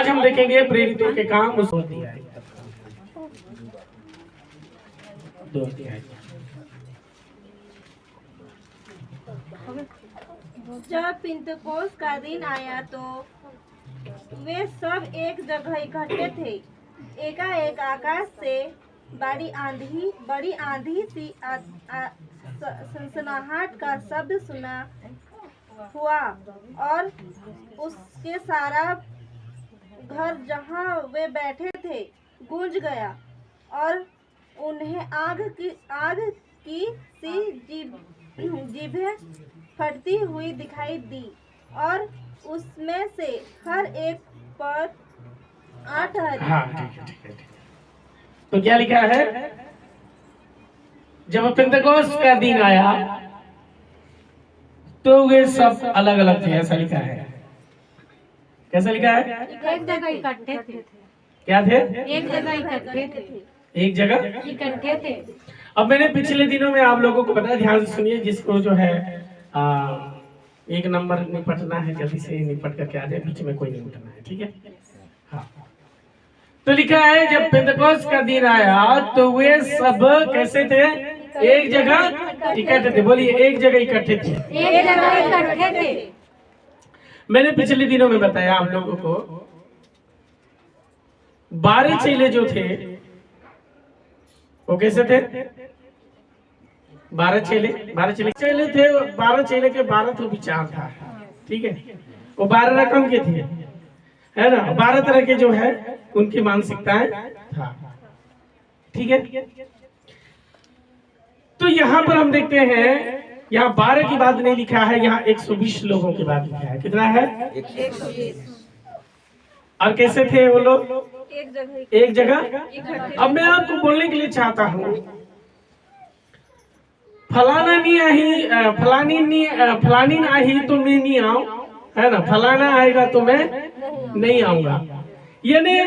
आज हम देखेंगे प्रेरितों के काम उस अध्याय 2 अध्याय। जब पिंतकोस्त का दिन आया तो वे सब एक जगह इकट्ठे थे। एकाएक आकाश से बड़ी आंधी सी सनसनाहट का शब्द सुना हुआ और उसके सारा घर जहाँ वे बैठे थे गूंज गया और उन्हें आग की सी जीभें फटती हुई दिखाई दी और उसमें से हर एक पर 8 हाँ, ठीक है। तो क्या लिखा है? जब पिंतकोस्त का दिन आया तो वे सब अलग अलग थे, ऐसा लिखा है। कैसा लिखा है? एक जगह इकट्ठे थे। क्या थे? एक जगह इकट्ठे थे। एक जगह इकट्ठे थे। अब मैंने पिछले दिनों में आप लोगों को बताया, ध्यान से सुनिए, जिसको जो है एक नंबर निपटना है जल्दी से निपट करके आ जाए, बीच में कोई नहीं उठना है, ठीक है? हाँ। तो लिखा है जब पिंतकोस्त का दिन आया तो वे सब कैसे थे? एक जगह इकट्ठे थे। बोलिए, एक जगह इकट्ठे थे। एक जगह इकट्ठे थे। मैंने पिछले दिनों में बताया आप लोगों को 12 चेले जो थे वो कैसे थे? 12 चेले थे। 12 चेले के 12 तो विचार था, ठीक है? वो 12 रकम के थे, है ना? 12 तरह के जो है उनकी मानसिकताएं था, ठीक है? तो यहाँ पर हम देखते हैं, यहाँ 12 की बात नहीं लिखा है, यहाँ 120 लोगों की बात लिखा है। कितना है? 120। और कैसे थे वो लोग? एक जगह। अब मैं आपको बोलने के लिए चाहता हूँ, फलानी आई तो मैं नहीं आऊं, है ना? फलाना आएगा तो मैं नहीं आऊंगा। यानी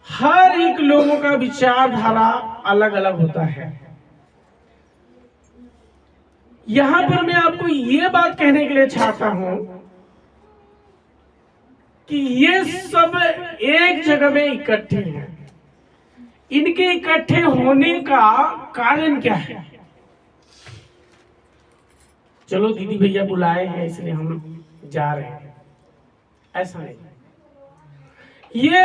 हर एक लोगों का विचारधारा अलग अलग होता है। यहां पर मैं आपको ये बात कहने के लिए चाहता हूं कि ये सब एक जगह में इकट्ठे हैं। इनके इकट्ठे होने का कारण क्या है? चलो दीदी भैया बुलाए हैं इसलिए हम जा रहे हैं, ऐसा नहीं। ये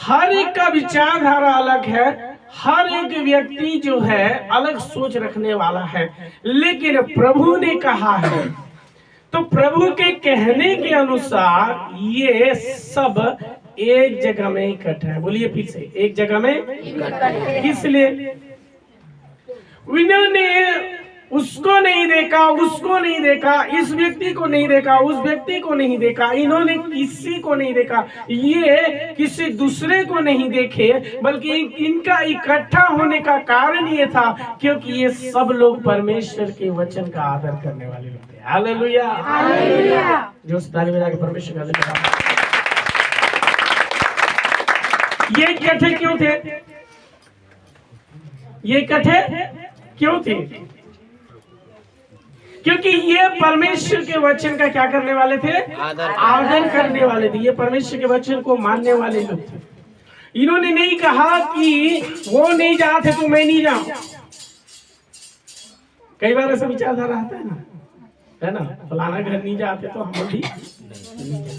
हर एक का विचारधारा अलग है, हर एक व्यक्ति जो है अलग सोच रखने वाला है, लेकिन प्रभु ने कहा है तो प्रभु के कहने के अनुसार ये सब एक जगह में इकट्ठा है। बोलिए फिर से, एक जगह में। इसलिए इन्होंने उसको नहीं देखा, उसको नहीं देखा, इस व्यक्ति को नहीं देखा, उस व्यक्ति को नहीं देखा, इन्होंने किसी को नहीं देखा, ये किसी दूसरे को नहीं देखे, बल्कि इनका इकट्ठा होने का कारण ये था क्योंकि ये सब लोग परमेश्वर के वचन का आदर करने वाले लोग थे। Hallelujah, hallelujah. जो ताली बजा के परमेश्वर का आदर। ये इकट्ठे क्यों थे? ये इकट्ठे क्यों थे? क्योंकि ये परमेश्वर के वचन का क्या करने वाले थे? आदर करने वाले थे। ये परमेश्वर के वचन को मानने वाले लोग थे। इन्होंने नहीं कहा कि वो नहीं जाते तो मैं नहीं जाऊं। कई बार ऐसा विचारधारा आता है ना, है ना? फलाना घर नहीं जाते तो हम भी नहीं जाते।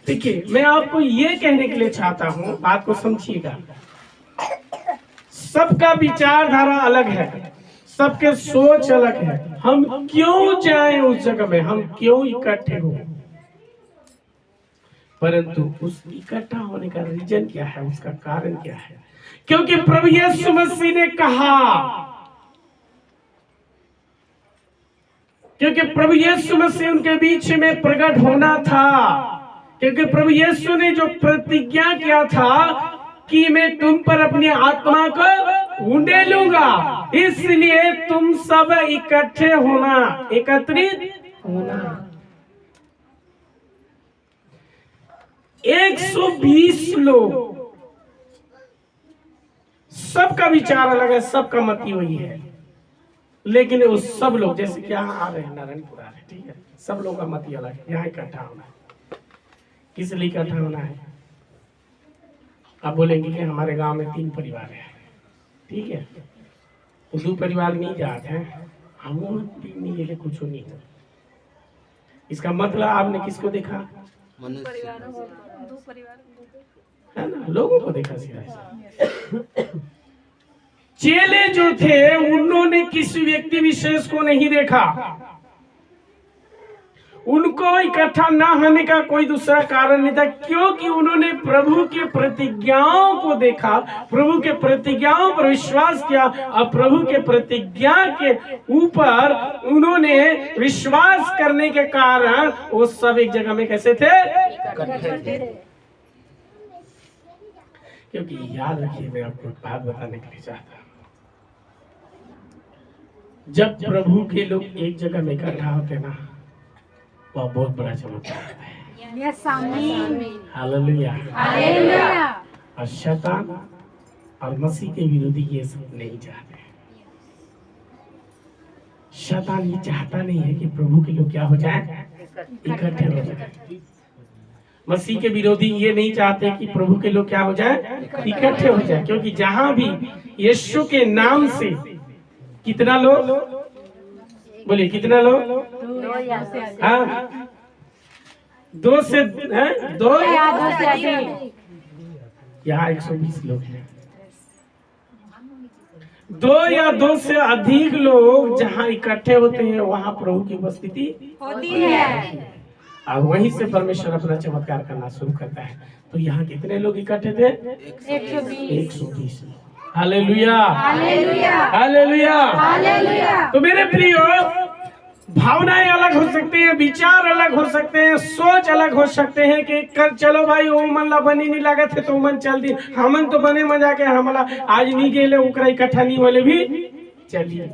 देखिए, मैं आपको ये कहने के लिए चाहता हूं, बात को समझिएगा। सबका विचारधारा अलग है, सबके सोच अलग है। हम क्यों जाएं उस जगह में, हम क्यों इकट्ठे हो, परंतु उस इकट्ठा होने का रीजन क्या है, उसका कारण क्या है? क्योंकि प्रभु यीशु मसीह ने कहा, क्योंकि प्रभु यीशु मसीह उनके बीच में प्रकट होना था, क्योंकि प्रभु यीशु ने जो प्रतिज्ञा किया था कि मैं तुम पर अपनी आत्मा को उंडेलूंगा, इसलिए तुम सब इकट्ठे होना, एकत्रित होना। 120 लोग, सबका विचार अलग है, सबका मत वही है, लेकिन वो सब लोग जैसे कि यहाँ आ रहे हैं, नारायणपुर आ रहे हैं, ठीक है? सब लोग का मत अलग है, यहाँ इकट्ठा होना है। किस लिए इकट्ठा होना है? आप बोलेंगे कि हमारे गांव में 3 परिवार है, ठीक है, तो 2 परिवार नहीं जाते हैं, हम नहीं गेले कुछ नहीं हो। इसका मतलब आपने किसको देखा? है ना, लोगों को देखा सीधा। चेले जो थे उन्होंने किसी व्यक्ति विशेष को नहीं देखा। उनको इकट्ठा ना होने का कोई दूसरा कारण नहीं था, क्योंकि उन्होंने प्रभु के प्रतिज्ञाओं को देखा, प्रभु के प्रतिज्ञाओं पर विश्वास किया और प्रभु के प्रतिज्ञा के ऊपर उन्होंने विश्वास करने के कारण वो सब एक जगह में कैसे थे? क्योंकि याद रखिए, मैं आपको बात बताने के लिए चाहता हूं, जब प्रभु के लोग एक जगह में इकट्ठा होते ना, वह बहुत बड़ा चमत्कार है। हालेलुया। और शैतान और मसीह के विरोधी ये सब नहीं चाहते। शैतान ये चाहता नहीं है कि प्रभु के लोग क्या हो जाए? इकट्ठे हो जाए। मसीह के विरोधी ये नहीं चाहते कि प्रभु के लोग क्या हो जाए? इकट्ठे हो जाए। क्योंकि जहां भी यीशु के नाम से कितना लोग, बोलिए कितना लोग? 2 से 2 यहाँ 120 लोग हैं। 2 या 2 से अधिक लोग जहाँ इकट्ठे होते हैं वहाँ प्रभु की उपस्थिति होती है और वहीं से परमेश्वर अपना चमत्कार करना शुरू करता है। तो यहाँ कितने लोग इकट्ठे थे? 120। Hallelujah, hallelujah. तो मेरे प्रियो, भावनाएं अलग हो सकती हैं, विचार अलग हो सकते हैं, सोच अलग हो सकते हैं कि कर चलो भाई वो मन ला बनी नहीं लागत है तो मन चल दी, हमन तो बने मजा के हमला आज नहीं गेले उकरा इकट्ठा नहीं वाले भी चलिए।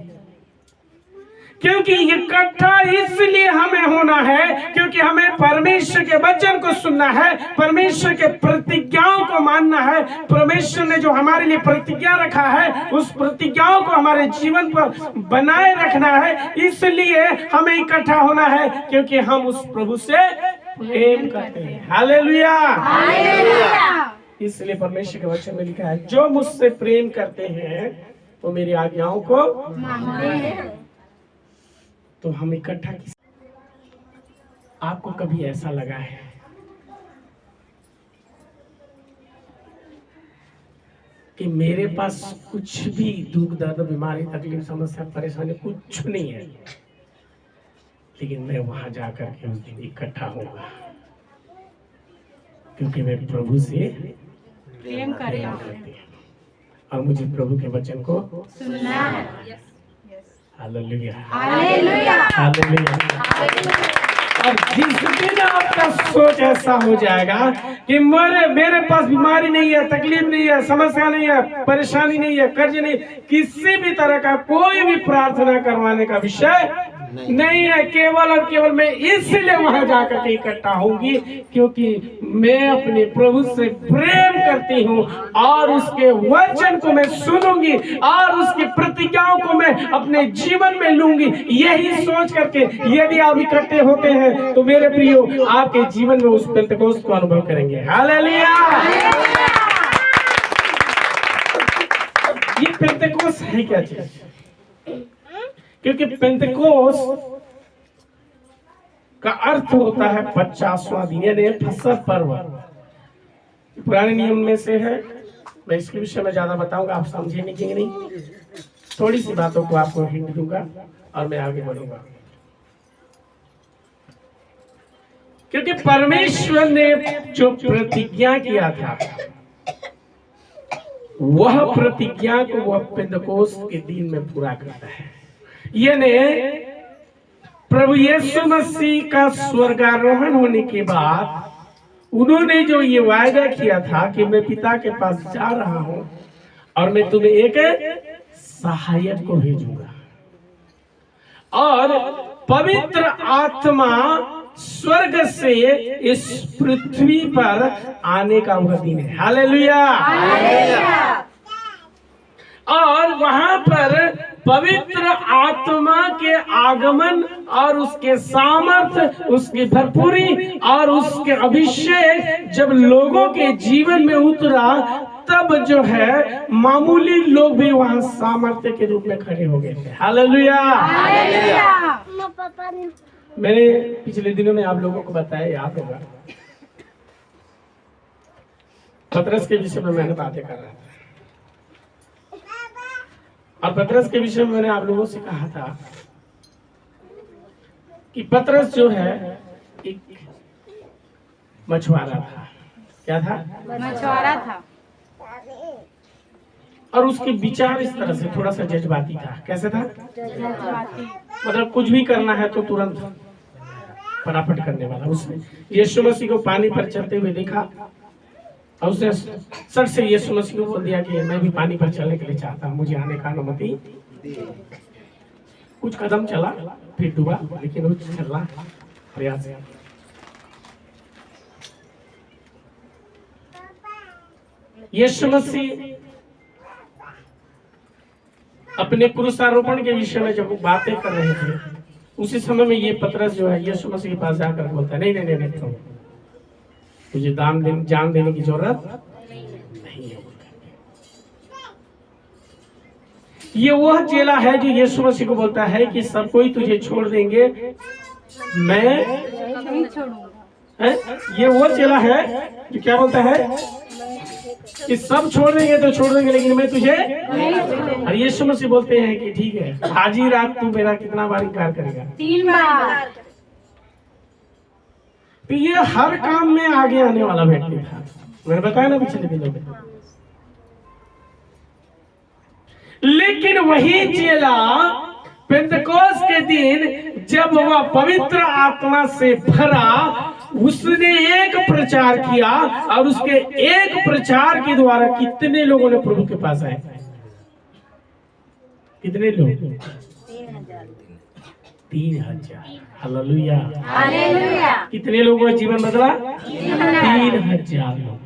क्योंकि इकट्ठा इसलिए हमें होना है क्योंकि हमें परमेश्वर के वचन को सुनना है, परमेश्वर के प्रतिज्ञाओं को मानना है। परमेश्वर ने जो हमारे लिए प्रतिज्ञा रखा है उस प्रतिज्ञाओं को हमारे जीवन पर बनाए रखना है। इसलिए हमें इकट्ठा होना है क्योंकि हम उस प्रभु से प्रेम करते हैं। हालेलुया, इसलिए परमेश्वर के वचन में लिखा है, जो मुझसे प्रेम करते हैं वो मेरी आज्ञाओं को मानते हैं। तो हम इकट्ठा किस, आपको कभी ऐसा लगा है कि मेरे पास कुछ भी दुख दर्द बीमारी तकलीफ समस्या परेशानी कुछ नहीं है, लेकिन मैं वहां जाकर के उस दिन इकट्ठा होऊंगा क्योंकि मैं प्रभु से प्रेम करता हूं और मुझे प्रभु के वचन को सुनना है। Hallelujah, hallelujah, hallelujah. और जिस दिन आपका सोच ऐसा हो जाएगा कि मेरे पास बीमारी नहीं है, तकलीफ नहीं है, समस्या नहीं है, परेशानी नहीं है, कर्ज नहीं, किसी भी तरह का कोई भी प्रार्थना करवाने का विषय नहीं है, केवल और केवल मैं इसलिए वहां जाकर के इकट्ठा होंगी क्योंकि मैं अपने प्रभु से प्रेम करती हूँ और उसके वचन को मैं सुनूंगी और उसकी प्रतिज्ञाओं को मैं अपने जीवन में लूंगी। यही सोच करके यदि आप इकट्ठे होते हैं तो मेरे प्रियो आपके जीवन में उस पेंतेकोस्त को अनुभव करेंगे। हालेलुया। ये पेंतेकोस्त है क्या चीज? क्योंकि पेंतेकोस्त का अर्थ होता है 50वां दिन, यानी फसह पर्व। पुराने नियम में से है, मैं इसके विषय में ज्यादा बताऊंगा, आप समझेंगे कि नहीं, थोड़ी सी बातों को आपको हिंट दूंगा और मैं आगे बढ़ूंगा। क्योंकि परमेश्वर ने जो प्रतिज्ञा किया था वह प्रतिज्ञा को वह पेंतेकोस्त के दिन में पूरा करता है। यानी प्रभु यीशु मसीह का स्वर्गारोहण होने के बाद उन्होंने जो ये वायदा किया था कि मैं पिता के पास जा रहा हूं और मैं तुम्हें एक सहायक को भेजूंगा और पवित्र आत्मा स्वर्ग से इस पृथ्वी पर आने का वह दिन है। हालेलुया। और वहां पर पवित्र आत्मा के आगमन और उसके सामर्थ्य, उसकी भरपूरी और उसके अभिषेक जब लोगों के जीवन में उतरा, तब जो है मामूली लोग भी वहां सामर्थ्य के रूप में खड़े हो गए थे। हालेलुया। मैंने पिछले दिनों में आप लोगों को बताया, याद होगा, पतरस के विषय में मैंने बातें कर रहा था, और पतरस के विषय में मैंने आप लोगों से कहा था कि पतरस जो है एक मछुआरा था। क्या था? मछुआरा था। और उसके विचार इस तरह से थोड़ा सा जज्बाती था। कैसे था? मतलब कुछ भी करना है तो तुरंत फटाफट करने वाला। उसने यीशु मसीह को पानी पर चलते हुए देखा और उसने सर से यीशु मसीह को बोल दिया कि मैं भी पानी पर चलने के लिए चाहता हूँ, मुझे आने का अनुमति। कुछ कदम चला, फिर डूबा, लेकिन वो चलना प्रयास किया। यीशु मसीह अपने क्रूसारोपण के विषय में जब बातें कर रहे थे, उसी समय में ये पतरस जो है यीशु मसीह के पास जाकर बोलता है, नहीं नहीं नहीं, नहीं तुझे जान देने की जरूरत नहीं है। ये वह चेला है जो यीशु मसीह को बोलता है कि सब कोई तुझे छोड़ देंगे, मैं नहीं छोड़ूंगा। ये वो चेला है जो क्या बोलता है कि सब छोड़ देंगे तो छोड़ देंगे, लेकिन मैं तुझे नहीं। और यीशु मसीह बोलते हैं कि ठीक है, आज ही रात तू मेरा कितना बार इनकार करेगा? 3 बार। तो ये हर काम में आगे आने वाला व्यक्ति था। मैंने बताया ना पिछले दिनों में। लेकिन वही चेला पेंतकोस के दिन जब वह पवित्र आत्मा से भरा, उसने एक प्रचार किया और उसके एक प्रचार के द्वारा कितने लोगों ने प्रभु के पास आए? कितने लोग? 3,000। हालेलुया। हालेलुया। कितने लोगों का जीवन बदला? 3,000 लोग।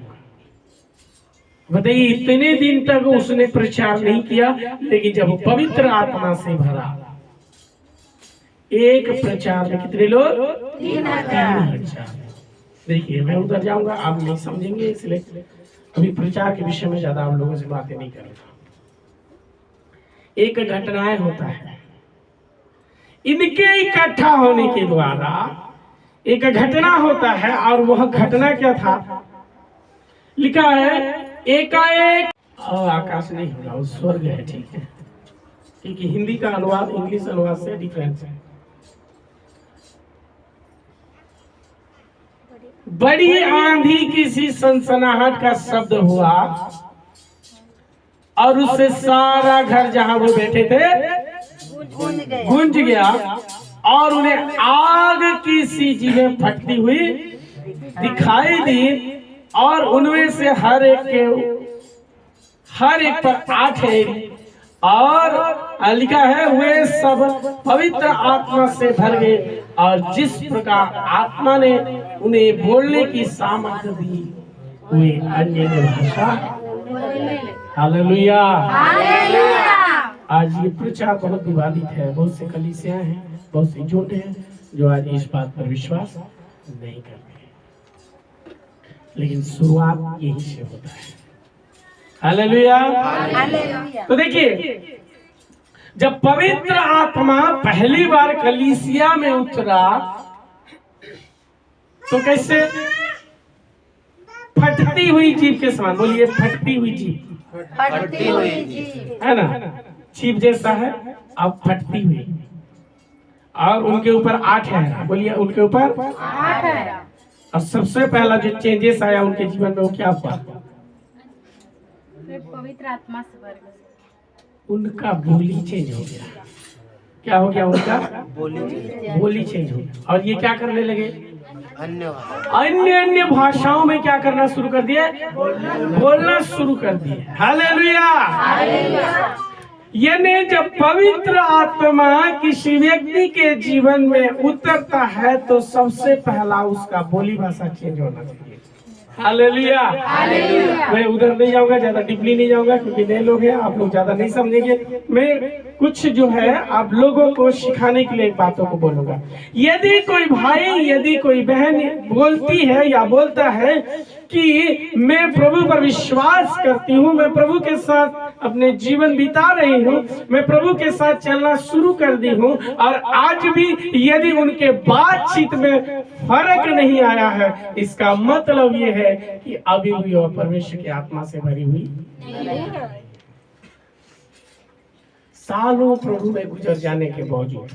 बताइए, इतने दिन तक उसने प्रचार नहीं किया, लेकिन जब पवित्र आत्मा से भरा, एक प्रचार में कितने लोग? 3,000। देखिए, मैं उधर जाऊंगा, आप नहीं समझेंगे, इसलिए अभी प्रचार के विषय में ज्यादा आप लोगों से बातें नहीं करूंगा। एक घटनाएं होता है, इनके इकट्ठा होने के द्वारा एक घटना होता है, और वह घटना क्या था? लिखा है एकाएक, आकाश नहीं होगा, वो स्वर्ग है। ठीक है, क्योंकि हिंदी का अनुवाद इंग्लिश अनुवाद से डिफरेंस है। बड़ी आंधी किसी सनसनाहट का शब्द हुआ और उससे सारा घर जहां वो बैठे थे गूंज गया, और उन्हें आग की सी चीजें फटती हुई दिखाई दी, और उनमें से हर एक पर 8 है, और लिखा है वे सब पवित्र आत्मा से भर गए, और जिस प्रकार आत्मा ने उन्हें बोलने की सामर्थ्य दी, वे अन्य भाषा। हालेलुया। आज ये प्रचार बहुत विवादित है। बहुत से कलीसियां हैं, बहुत से झूठ हैं जो आज इस बात पर विश्वास नहीं करते, लेकिन शुरुआत यही से होता है। हालेलुया। तो देखिए, जब पवित्र आत्मा पहली बार कलीसिया में उतरा तो कैसे? फटती हुई जीभ के समान। बोलिए, फटती हुई जीभ। फटती हुई जीभ है ना? जीभ जैसा है, अब फटती हुई, और उनके ऊपर 8 है। बोलिए, उनके ऊपर 8 है। और सबसे पहला जो चेंजेस आया उनके जीवन में, वो क्या हुआ? पवित्र आत्मा से भर गए। उनका बोली चेंज हो गया। क्या हो गया? उनका बोली चेंज हो गया। और ये क्या करने लगे? अन्य भाषाओं में क्या करना शुरू कर दिए? बोलना शुरू कर दिए। हालेलुया। यानी जब पवित्र आत्मा किसी व्यक्ति के जीवन में उतरता है तो सबसे पहला उसका बोली भाषा चेंज होना चाहिए। हालेलुया। मैं उधर नहीं जाऊंगा, ज्यादा डीपली नहीं जाऊंगा, क्योंकि नए लोग हैं, आप लोग ज्यादा नहीं समझेंगे। मैं कुछ जो है आप लोगों को सिखाने के लिए बातों को बोलूंगा। यदि कोई भाई, यदि कोई बहन बोलती है या बोलता है कि मैं प्रभु पर विश्वास करती हूँ, मैं प्रभु के साथ अपने जीवन बिता रही हूँ, मैं प्रभु के साथ चलना शुरू कर दी हूँ, और आज भी यदि उनके बातचीत में फर्क नहीं आया है, इसका मतलब ये है कि अभी भी वह परमेश्वर की आत्मा से भरी हुई नहीं है। सालों प्रभु में गुजर जाने के बावजूद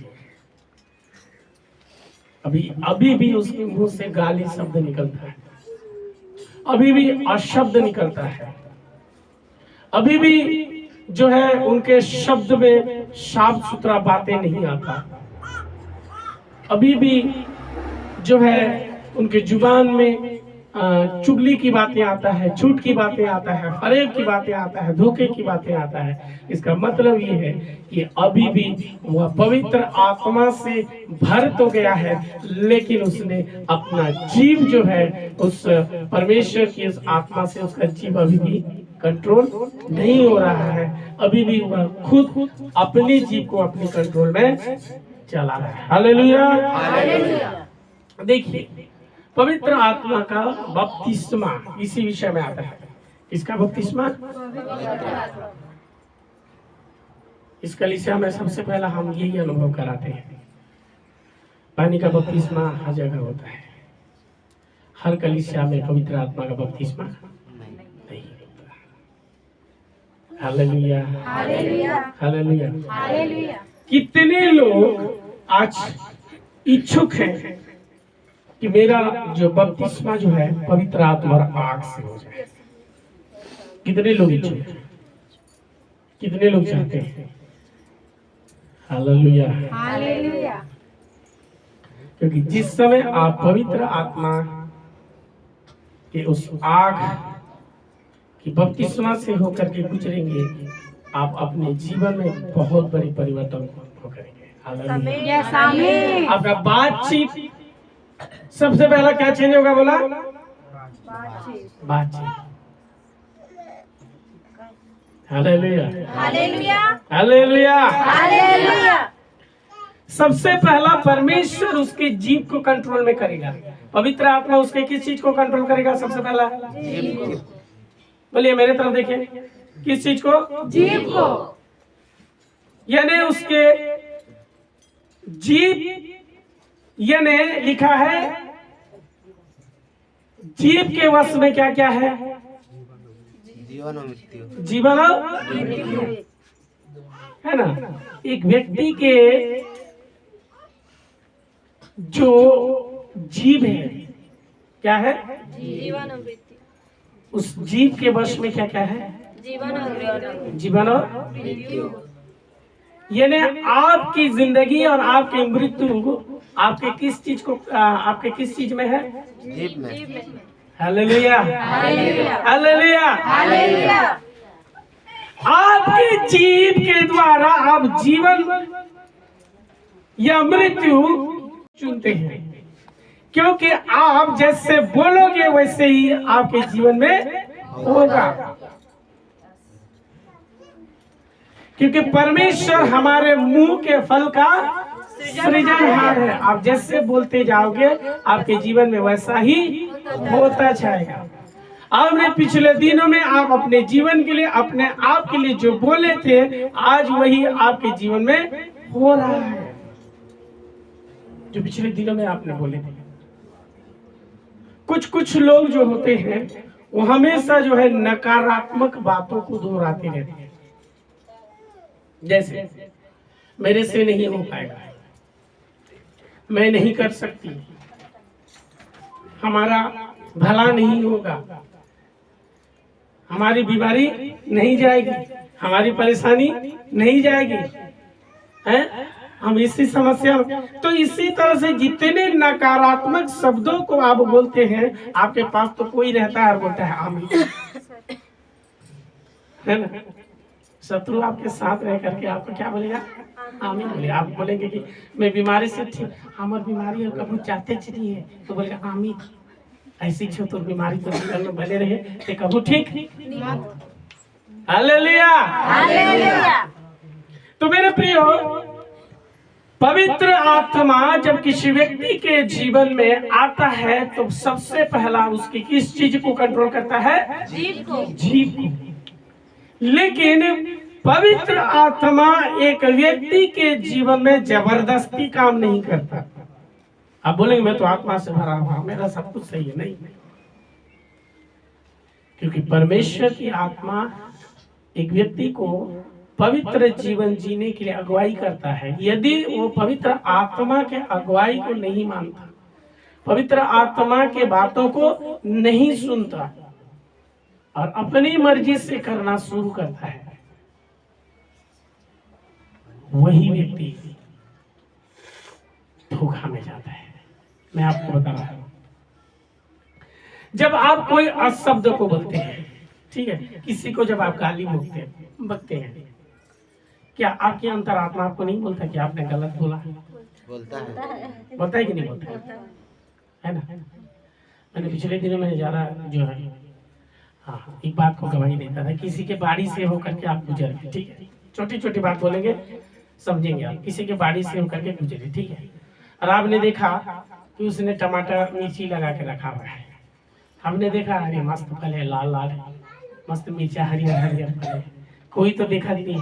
अभी भी उसके मुंह से गाली शब्द निकलता है, अभी भी अशब्द निकलता है, अभी भी जो है उनके शब्द में साफ सुथरा बातें नहीं आता, अभी भी जो है उनके जुबान में चुगली की बातें आता है, झूठ की बातें आता है, फरेब की बातें आता है, धोखे की बातें आता है। इसका मतलब ये है कि अभी भी वह पवित्र आत्मा से भर तो गया है, लेकिन उसने अपना जीव जो है उस परमेश्वर की उस आत्मा से उसका जीव अभी भी कंट्रोल नहीं हो रहा है। अभी भी वह खुद अपने जीव को अपने कंट्रोल में चला रहा है। Hallelujah, hallelujah. देखिए, पवित्र आत्मा का बपतिस्मा इसी विषय में आता है। इसका बपतिस्मा, इस कलीसिया में सबसे पहला हम यही अनुभव कराते हैं। पानी का बपतिस्मा हर जगह होता है, हर कलीसिया में पवित्र आत्मा का बपतिस्मा नहीं होता। Hallelujah, hallelujah, hallelujah, hallelujah. कितने लोग आज इच्छुक हैं कि मेरा जो बपतिस्मा जो है पवित्र आत्मा और आग से हो जाए? कितने लोग इच्छुक हैं? कितने लोग चाहते हैं? Hallelujah, hallelujah. क्योंकि जिस समय आप पवित्र आत्मा के उस आग की बपतिस्मा से होकर के गुजरेंगे, आप अपने जीवन में बहुत बड़ी परिवर्तन करेंगे। हालेलुया। आपका बातचीत सबसे पहला क्या चेंज होगा? बोला बातचीत। Hallelujah, hallelujah, hallelujah, hallelujah. सबसे पहला परमेश्वर उसके जीव को कंट्रोल में करेगा। पवित्र आत्मा उसके किस चीज को कंट्रोल करेगा? सबसे पहला जीव को। बोलिए मेरे तरफ देखिए, किस चीज को? जीव को। यानी उसके जीव, यानी लिखा है जीव के वश में क्या क्या है? जीवन और मृत्यु। जीवन और मृत्यु है ना। एक व्यक्ति के जो जीव है, क्या है? जीवन और मृत्यु। उस जीव के वश में क्या क्या है? जीवन और मृत्यु। जीवन और मृत्यु। यानी आपकी जिंदगी और आपकी मृत्यु आपके किस चीज को, आपके किस चीज में है? जीव में। Hallelujah, hallelujah, hallelujah, hallelujah. आपके जीव के द्वारा आप जीवन या मृत्यु चुनते हैं, क्योंकि आप जैसे बोलोगे वैसे ही आपके जीवन में होगा। क्योंकि परमेश्वर हमारे मुंह के फल का सृजनहार है। आप जैसे बोलते जाओगे आपके जीवन में वैसा ही होता जाएगा। आपने पिछले दिनों में आप अपने जीवन के लिए, अपने आप के लिए जो बोले थे, आज वही आपके जीवन में हो रहा है जो पिछले दिनों में आपने बोले थे। कुछ लोग जो होते हैं वो हमेशा जो है नकारात्मक बातों को दोहराते रहते हैं। जैसे मेरे से नहीं हो पाएगा, मैं नहीं कर सकती, हमारा भला नहीं होगा, हमारी बीमारी नहीं जाएगी, हमारी परेशानी नहीं जाएगी, हैं? हम इसी समस्या में। तो इसी तरह से जितने नकारात्मक शब्दों को आप बोलते हैं, आपके पास तो कोई रहता है और बोलता है आमीन, है ना। शत्रु आपके साथ रह करके आपको क्या बोलेगा? आमीन बोले। आप बोलेंगे कि मैं बीमारी से ठीक, हमारी बीमारी कभी चाहते नहीं है, तो बोलेगा आमीन। ऐसी छो तो बीमारी तो जीवन में बने रहे, तो कभी ठीक। Hallelujah, hallelujah. तो मेरे प्रियो, पवित्र आत्मा जब किसी व्यक्ति के जीवन में आता है तो सबसे पहला उसकी किस चीज को कंट्रोल करता है? जीव को। जीव को। लेकिन पवित्र आत्मा एक व्यक्ति के जीवन में जबरदस्ती काम नहीं करता। आप बोलेंगे मैं तो आत्मा से भरा हुआ, मेरा सब कुछ सही है। नहीं, क्योंकि परमेश्वर की आत्मा एक व्यक्ति को पवित्र जीवन जीने के लिए अगुवाई करता है। यदि वो पवित्र आत्मा के अगुवाई को नहीं मानता, पवित्र आत्मा के बातों को नहीं सुनता और अपनी मर्जी से करना शुरू करता है, वही व्यक्ति धोखा में जाता है। मैं आपको बता रहा हूं, जब आप कोई अशब्द को बोलते हैं, ठीक है, किसी को जब आप गाली बकते हैं, क्या आपकी अंतरात्मा आपको नहीं बोलता कि आपने गलत बोला? बोलता है कि नहीं बोलता है ना? मैंने पिछले दिनों में ज़्यादा जो है, हाँ, एक बात को गवाही देता था। किसी के बाड़ी से होकर के आप गुजर गए, ठीक है, छोटी छोटी बात बोलेंगे, समझेंगे आप। किसी के बाड़ी से होकर के गुजरे, ठीक है, और आपने देखा कि उसने टमाटर मिर्ची लगा के रखा हुआ है। हमने देखा अरे मस्त फल है, लाल लाल है, मस्त मिर्चा हरियर हरियर फल है। कोई तो देखा नहीं,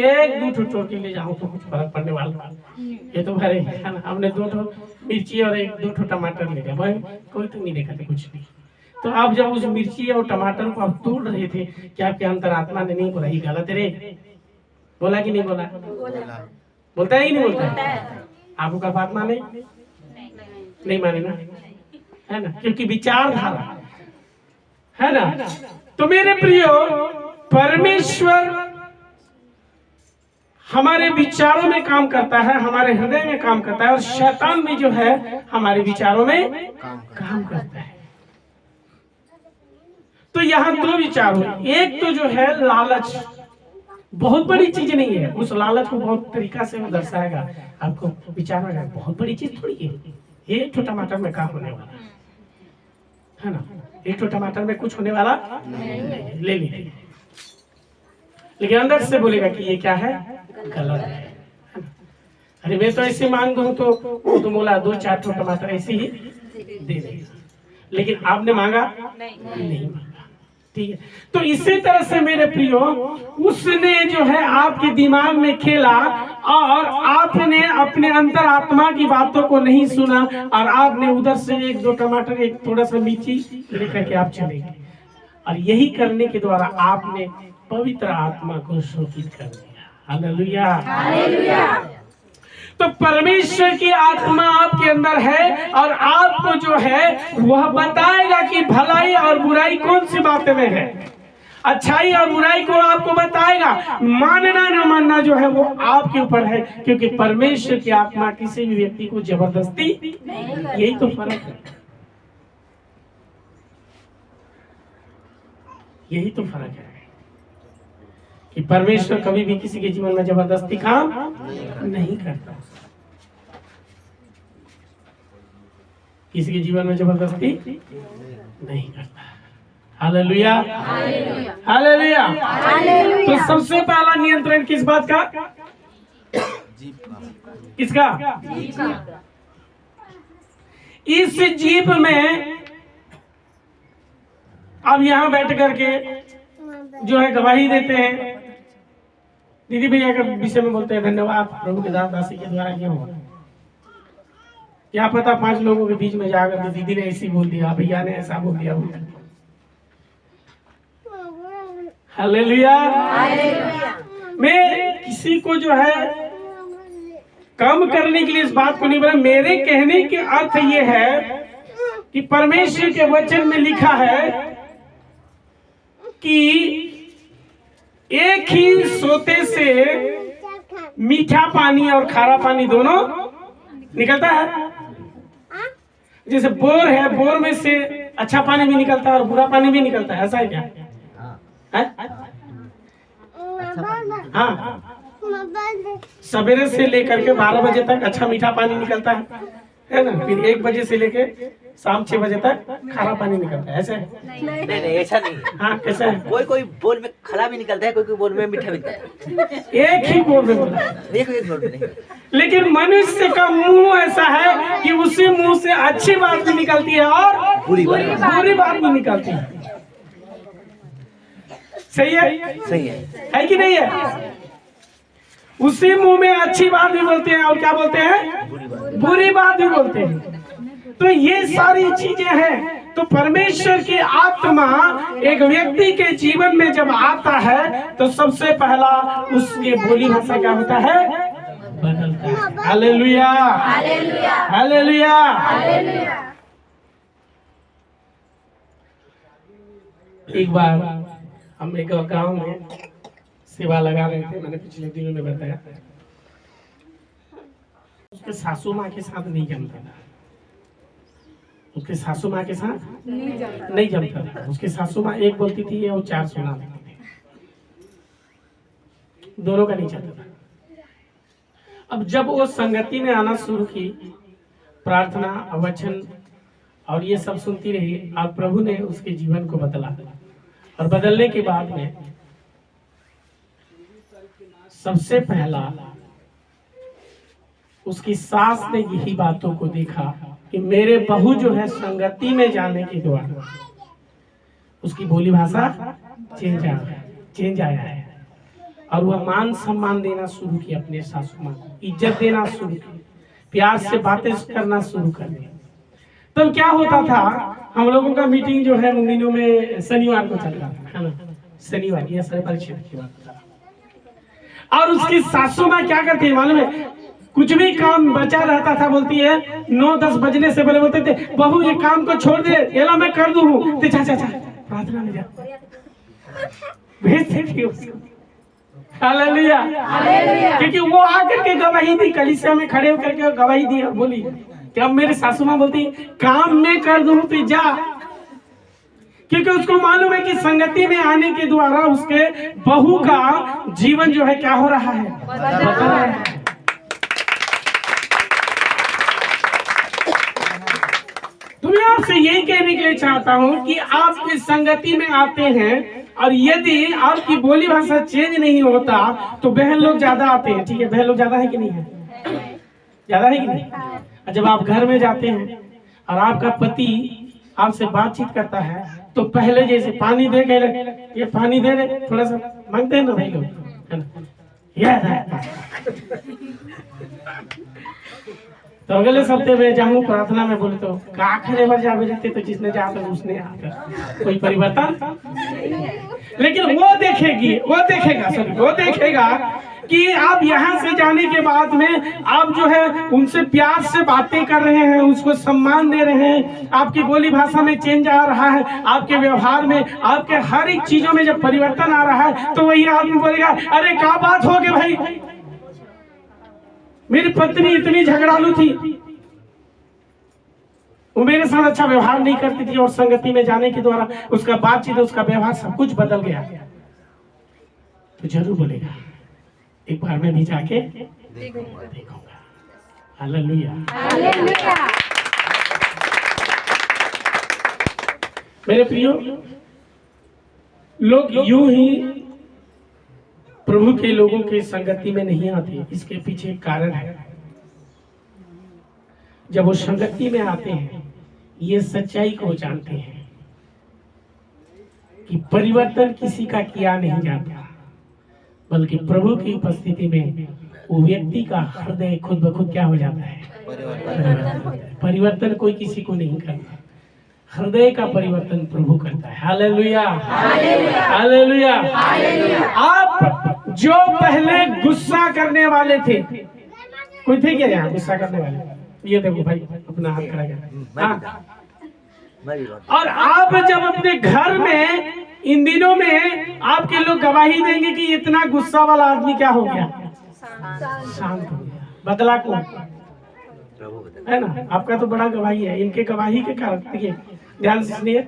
एक दो तोड़ के ले जाऊं तो कुछ फर्क पड़ने वाला, ये तो भरे है ना। हमने 2 मिर्ची और 1-2 टमाटर ले गया, कोई तो नहीं देखा था, कुछ नहीं। तो आप जब उस मिर्ची और टमाटर को आप तोड़ रहे थे, क्या आपके अंतरात्मा ने नहीं बोला ये गलत रे? बोला कि नहीं बोला? बोलता है कि नहीं बोलता है? आपको कब बात माने? नहीं माने ना, है ना, क्योंकि विचारधारा है ना। तो मेरे प्रियो, परमेश्वर हमारे विचारों में काम करता है, हमारे हृदय में काम करता है, और शैतान भी जो है हमारे विचारों में काम करता है। तो यहाँ 2 विचार हुए। एक तो जो है लालच, बहुत बड़ी चीज नहीं है, उस लालच को बहुत तरीका से वो दर्शाएगा आपको। विचार में बहुत बड़ी चीज थोड़ी है, एक तो टमाटर में काम होने वाला है ना, एक तो टमाटर में कुछ होने वाला नहीं, ले लीजिए। लेकिन अंदर से बोलेगा कि ये क्या है? गलत है ना। अरे मैं तो ऐसे मांग दूं तो वो तो बोला 2-4 टमाटर ऐसे ही दे देगा, लेकिन आपने मांगा नहीं मांगा, ठीक है। तो इसी तरह से मेरे प्रियो, उसने जो है आपके दिमाग में खेला और आपने अपने अंतरात्मा की बातों को नहीं सुना, और आपने उधर से 1-2 टमाटर, एक थोड़ा सा मिर्ची लेकर के आप चले गए, और यही करने के द्वारा आपने पवित्र आत्मा को शोकित कर दिया। Hallelujah, hallelujah. तो परमेश्वर की आत्मा आपके अंदर है, और आपको जो है वह बताएगा कि भलाई और बुराई कौन सी बातें में है, अच्छाई और बुराई को आपको बताएगा। मानना न मानना जो है वो आपके ऊपर है, क्योंकि परमेश्वर की आत्मा किसी भी व्यक्ति को जबरदस्ती, यही तो फर्क है, यही तो फर्क है कि परमेश्वर कभी भी किसी के जीवन में जबरदस्ती काम नहीं करता, किसी के जीवन में जबरदस्ती नहीं करता। Hallelujah, hallelujah. तो सबसे पहला नियंत्रण किस बात का? किसका? इस जीव में अब यहाँ बैठ करके जो है गवाही देते हैं, दीदी भैया के विषय में बोलते हैं धन्यवाद प्रभु के दास दासी के द्वारा ये हुआ। क्या पता 5 लोगों के बीच में जाकर के दीदी ने ऐसी बोल दिया, भैया ने ऐसा बोल दिया। हालेलुया। मैं किसी को जो है कम करने के लिए इस बात को नहीं बोला। मेरे कहने के अर्थ ये है कि परमेश्वर के वचन में लिखा है कि एक ही सोते से मीठा पानी और खारा पानी दोनों निकलता है। जैसे बोर है, बोर में से अच्छा पानी भी निकलता है और बुरा पानी भी निकलता है, ऐसा है क्या? हाँ, सवेरे से लेकर के 12 बजे तक अच्छा मीठा पानी निकलता है ना, फिर 1 बजे से लेके शाम 6 बजे तक खारा पानी निकलता है, ऐसे? नहीं नहीं ऐसा नहीं है। हाँ, कैसा है? कोई कोई बोल में खरा भी निकलता है, कोई कोई बोल में मीठा भी निकलता है। एक ही बोल में बोला, एक बोल में नहीं। लेकिन मनुष्य का मुंह ऐसा है कि उसी मुंह से अच्छी बात भी निकलती है और बुरी बात भी निकलती है। सही है? सही है कि नहीं है? उसी मुंह में अच्छी बात भी बोलते हैं और क्या बोलते हैं? बुरी बात भी बोलते हैं। तो ये सारी चीजें हैं। तो परमेश्वर की आत्मा एक व्यक्ति के जीवन में जब आता है तो सबसे पहला उसके बोली भाषा क्या होता है? बदलता है। Hallelujah, hallelujah, hallelujah. एक बार हम एक गांव में सेवा लगा रहे थे, मैंने पिछले दिनों में बताया। उसके सासू माँ के साथ नहीं जमता था, उसके सासू माँ के साथ नहीं जमता था। उसके सासू माँ एक बोलती थी और 4 सुना देती थी, दोनों का नहीं चलता था। अब जब वो संगति में आना शुरू की, प्रार्थना, वचन और ये सब सुनती रही, और प्रभु ने उसके जीवन को बदला। और बदलने के बाद में सबसे पहला उसकी सास ने यही बातों को देखा कि मेरे बहू जो है संगति में जाने के द्वारा उसकी बोली भाषा चेंज आया है। और वह मान सम्मान देना शुरू किया, अपने सासू माँ को इज्जत देना शुरू की, प्यार से बातें करना शुरू कर दी। तब क्या होता था, हम लोगों का मीटिंग जो है उन दिनों में शनिवार को चलता था, है ना? शनिवार, ये सारे परिचय की बात था। और उसकी सासू माँ क्या करती है मालूम है? कुछ भी काम बचा रहता था, बोलती है 9-10 बजने से पहले बोलते थे, बहू ये काम को छोड़ दे, एला मैं कर दूँ, तो जा प्रार्थना में जा, भेजते थे उसको। हालेलुया, क्योंकि वो आकर के गवाही दी, कलीसिया में खड़े होकर के गवाही दी और बोली कि अब मेरी सासू माँ बोलती काम में कर दूँ तो जा, क्योंकि उसको मालूम है कि संगति में आने के द्वारा उसके बहू का जीवन जो है क्या हो रहा है? बदल रहा है। तो मैं आपसे यही कहने के लिए चाहता हूं कि आप इस संगति में आते हैं और यदि आपकी बोली भाषा चेंज नहीं होता तो बहन लोग ज्यादा आते हैं, ठीक है? बहन लोग ज्यादा है कि नहीं है? ज्यादा है कि नहीं? और जब आप घर में जाते हैं और आपका पति आपसे बातचीत करता है तो पहले जैसे पानी दे के ये पानी दे रहे, थोड़ा सा मांगते हैं ना भाई लोग, है ना? तो अगले सप्ते में जाऊँ प्रार्थना में, बोले तो का खरे भर जावे रहते, तो जिसने जाकर उसने आकर कोई परिवर्तन। लेकिन वो देखेगा कि आप यहाँ से जाने के बाद में आप जो है उनसे प्यार से बातें कर रहे हैं, उसको सम्मान दे रहे हैं, आपकी बोली भाषा में चेंज आ रहा है, आपके व्यवहार में, आपके हर एक चीजों में जब परिवर्तन आ रहा है तो वही आदमी बोलेगा, अरे क्या बात हो गई भाई, मेरी पत्नी इतनी झगड़ालू थी, वो मेरे साथ अच्छा व्यवहार नहीं करती थी, और संगति में जाने के द्वारा उसका बातचीत, उसका व्यवहार सब कुछ बदल गया। तो जरूर बोलेगा एक बार मैं भी जाके देखूंगा। Hallelujah, hallelujah. मेरे प्रियो, लोग यूं ही प्रभु के लोगों के संगति में नहीं आते, इसके पीछे एक कारण है। जब वो संगति में आते हैं ये सच्चाई को जानते हैं कि परिवर्तन किसी का किया नहीं जाता, बल्कि प्रभु की उपस्थिति में वो व्यक्ति का हृदय खुद ब खुद क्या हो जाता है? परिवर्तन कोई किसी को नहीं करता, हृदय का परिवर्तन प्रभु करता है। Hallelujah, hallelujah. आप जो पहले गुस्सा करने वाले थे, कोई थे क्या यहाँ गुस्सा करने वाले? ये देखो भाई अपना हाथ खड़ा कर। और आप जब अपने घर में इन दिनों में आपके लोग गवाही देंगे कि इतना गुस्सा वाला आदमी क्या हो गया? शांत हो गया। बदला कौन? है ना? आपका तो बड़ा गवाही है, इनके गवाही के कारण ध्यान से सुनिए।